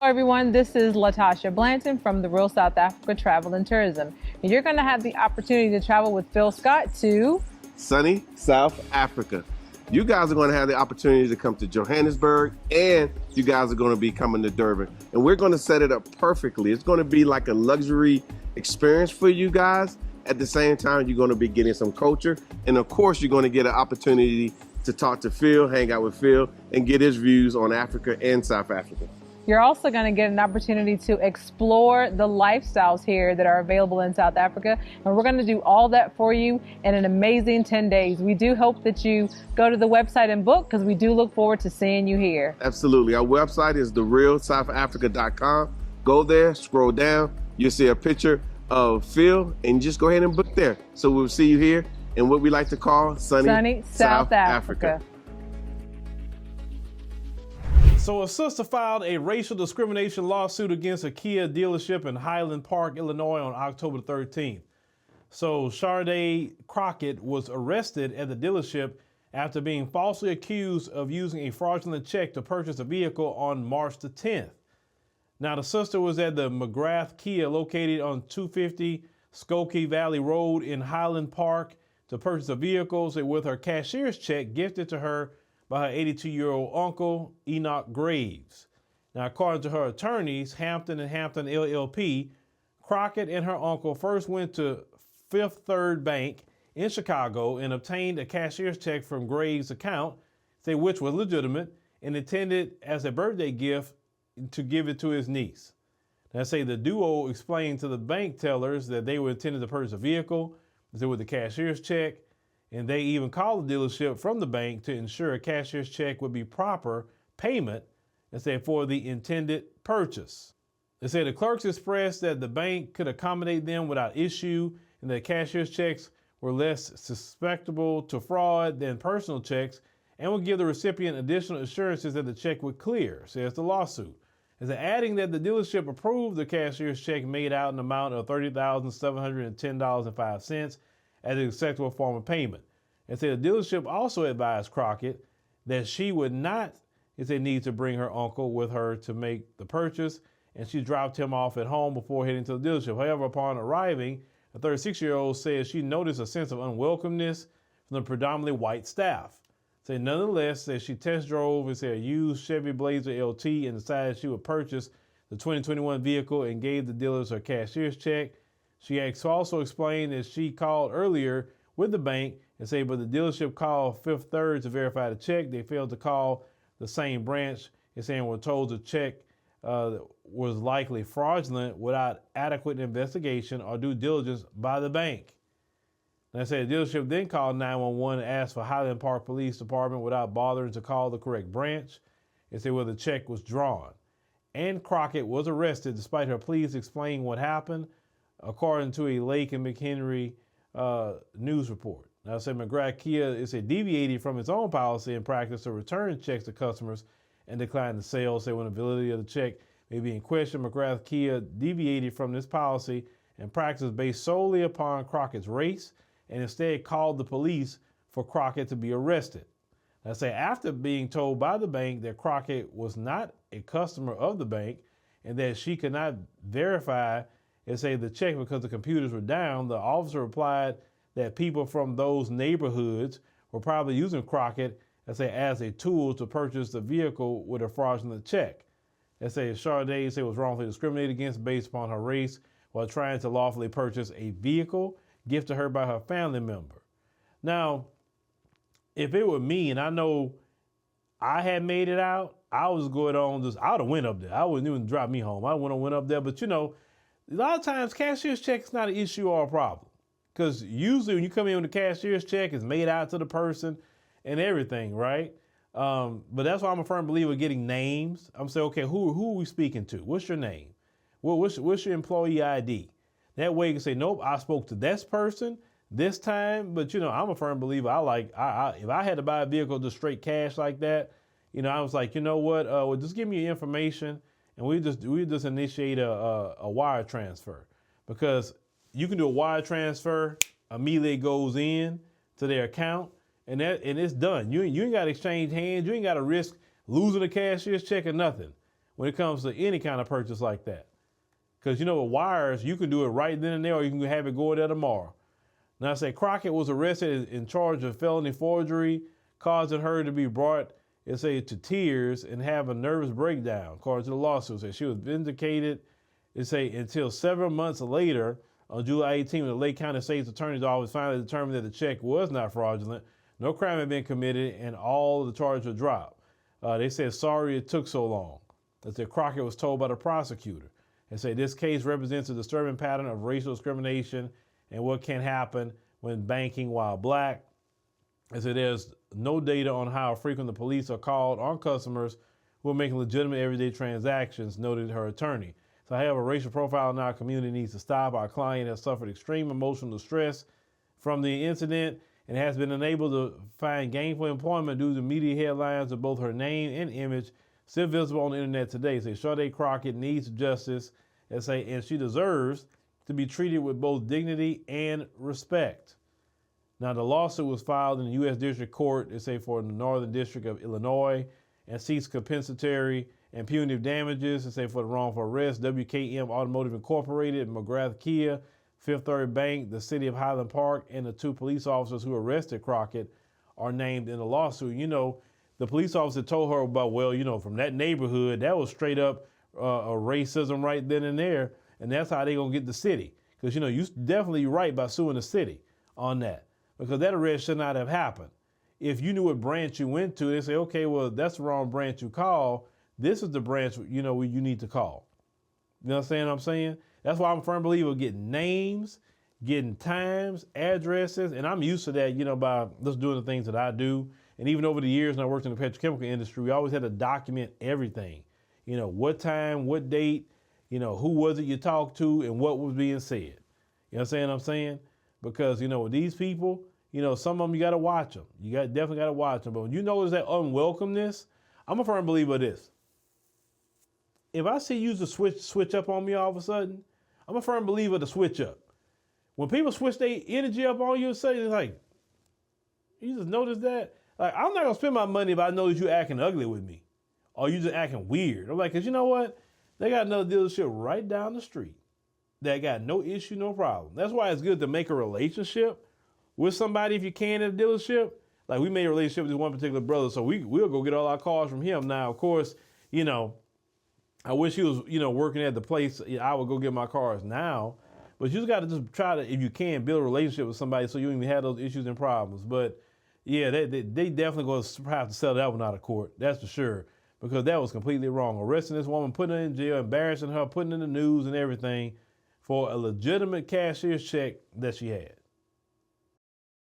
Hello everyone, this is Latasha Blanton from the Real South Africa Travel and Tourism. And you're going to have the opportunity to travel with Phil Scott to sunny South Africa. You guys are going to have the opportunity to come to Johannesburg, and you guys are going to be coming to Durban. And we're going to set it up perfectly. It's going to be like a luxury experience for you guys. At the same time, you're going to be getting some culture. And of course, you're going to get an opportunity to talk to Phil, hang out with Phil, and get his views on Africa and South Africa. You're also going to get an opportunity to explore the lifestyles here that are available in South Africa. And we're going to do all that for you in an amazing 10 days. We do hope that you go to the website and book, because we do look forward to seeing you here. Absolutely. Our website is therealsouthafrica.com. Go there, scroll down. You'll see a picture of Phil, and just go ahead and book there. So we'll see you here in what we like to call sunny South Africa. So a Sista filed a racial discrimination lawsuit against a Kia dealership in Highland Park, Illinois on October 13th. So Sharday Crockett was arrested at the dealership after being falsely accused of using a fraudulent check to purchase a vehicle on March the 10th. Now the sister was at the McGrath Kia located on 250 Skokie Valley Road in Highland Park to purchase a vehicle with her cashier's check gifted to her by her 82-year-old uncle, Enoch Graves. Now, according to her attorneys, Hampton and Hampton LLP, Crockett and her uncle first went to Fifth Third Bank in Chicago and obtained a cashier's check from Graves' account, which was legitimate, and intended as a birthday gift to give it to his niece. Now, the duo explained to the bank tellers that they were intended to purchase a vehicle with the cashier's check, and they even called the dealership from the bank to ensure a cashier's check would be proper payment for the intended purchase. They said the clerks expressed that the bank could accommodate them without issue, and that cashier's checks were less susceptible to fraud than personal checks, and would give the recipient additional assurances that the check would clear, says the lawsuit. Adding that the dealership approved the cashier's check made out in the amount of $30,710.05 as an acceptable form of payment. And the dealership also advised Crockett that she would not need to bring her uncle with her to make the purchase, and she dropped him off at home before heading to the dealership. However, upon arriving, the 36-year-old says she noticed a sense of unwelcomeness from the predominantly white staff. Nonetheless, she test drove a used Chevy Blazer LT and decided she would purchase the 2021 vehicle and gave the dealers her cashier's check. She also explained that she called earlier with the bank but the dealership called Fifth Third to verify the check. They failed to call the same branch and were told the check was likely fraudulent without adequate investigation or due diligence by the bank. The dealership then called 911 and asked for Highland Park Police Department without bothering to call the correct branch and where the check was drawn. And Crockett was arrested despite her pleas explaining what happened, according to a Lake and McHenry news report. Now, McGrath Kia deviated from its own policy and practice to return checks to customers and decline the sale. When the validity of the check may be in question, McGrath Kia deviated from this policy and practice based solely upon Crockett's race, and instead called the police for Crockett to be arrested. After being told by the bank that Crockett was not a customer of the bank and that she could not verify the check because the computers were down, the officer replied that people from those neighborhoods were probably using Crockett as a tool to purchase the vehicle with a fraudulent check. Sharday was wrongfully discriminated against based upon her race while trying to lawfully purchase a vehicle gifted to her by her family member. Now, if it were me and I know I had made it out, I was going on this, I would have went up there. I wouldn't even drop me home. I would have went up there. But a lot of times cashier's check is not an issue or a problem. Because usually when you come in with a cashier's check, it's made out to the person and everything, right? But that's why I'm a firm believer of getting names. I'm saying, okay, who are we speaking to? What's your name? What's your employee ID? That way you can say, nope, I spoke to this person this time. But, I'm a firm believer. if I had to buy a vehicle just straight cash like that, I was like, you know what? Well, just give me your information and we just initiate a wire transfer, because you can do a wire transfer, immediately it goes in to their account, and it's done. You ain't got to exchange hands. You ain't got to risk losing a cashier's check or nothing. when it comes to any kind of purchase like that. Because, with wires, you can do it right then and there, or you can have it go there tomorrow. Now, I say Crockett was arrested in charge of felony forgery, causing her to be brought, to tears and have a nervous breakdown, according to the lawsuit. She was vindicated, until several months later, on July 18th, when the Lake County State's Attorney's Office finally determined that the check was not fraudulent, no crime had been committed, and all of the charges were dropped. They said, sorry it took so long. Crockett was told by the prosecutor. This case represents a disturbing pattern of racial discrimination and what can happen when banking while black. There's no data on how frequent the police are called on customers who are making legitimate everyday transactions, noted her attorney. However, racial profiling in our community needs to stop. Our client has suffered extreme emotional distress from the incident and has been unable to find gainful employment due to media headlines of both her name and image still visible on the internet today. Sade Crockett needs justice, and she deserves to be treated with both dignity and respect. Now, the lawsuit was filed in the U.S. District Court, for the Northern District of Illinois, and seeks compensatory and punitive damages, for the wrongful arrest. WKM Automotive Incorporated, McGrath Kia, Fifth Third Bank, the city of Highland Park, and the 2 police officers who arrested Crockett are named in the lawsuit. The police officer told her about, from that neighborhood, that was straight up a racism right then and there, and that's how they gonna get the city. Because, you definitely right by suing the city on that, because that arrest should not have happened. If you knew what branch you went to, they say, okay, well, that's the wrong branch you call. This is the branch, where you need to call. You know what I'm saying? That's why I'm a firm believer of getting names, getting times, addresses, and I'm used to that, by just doing the things that I do. And even over the years when I worked in the petrochemical industry, we always had to document everything. What time, what date, who was it you talked to, and what was being said. You know what I'm saying? Because, with these people, some of them you got to watch them. Definitely got to watch them. But when you notice that unwelcomeness, I'm a firm believer of this. If I see you to switch up on me all of a sudden, I'm a firm believer of the switch up. When people switch their energy up on you, it's like, you just notice that? Like, I'm not going to spend my money if I know that you're acting ugly with me or you just acting weird. I'm like, because you know what? They got another dealership right down the street that got no issue, no problem. That's why it's good to make a relationship with somebody if you can at a dealership. Like, we made a relationship with this one particular brother, so we'll go get all our cars from him. Now, of course, I wish he was, working at the place I would go get my cars now. But you just got to just try to, if you can, build a relationship with somebody so you don't even have those issues and problems. But yeah, they definitely going to have to settle that one out of court. That's for sure. Because that was completely wrong. Arresting this woman, putting her in jail, embarrassing her, putting her in the news and everything for a legitimate cashier's check that she had.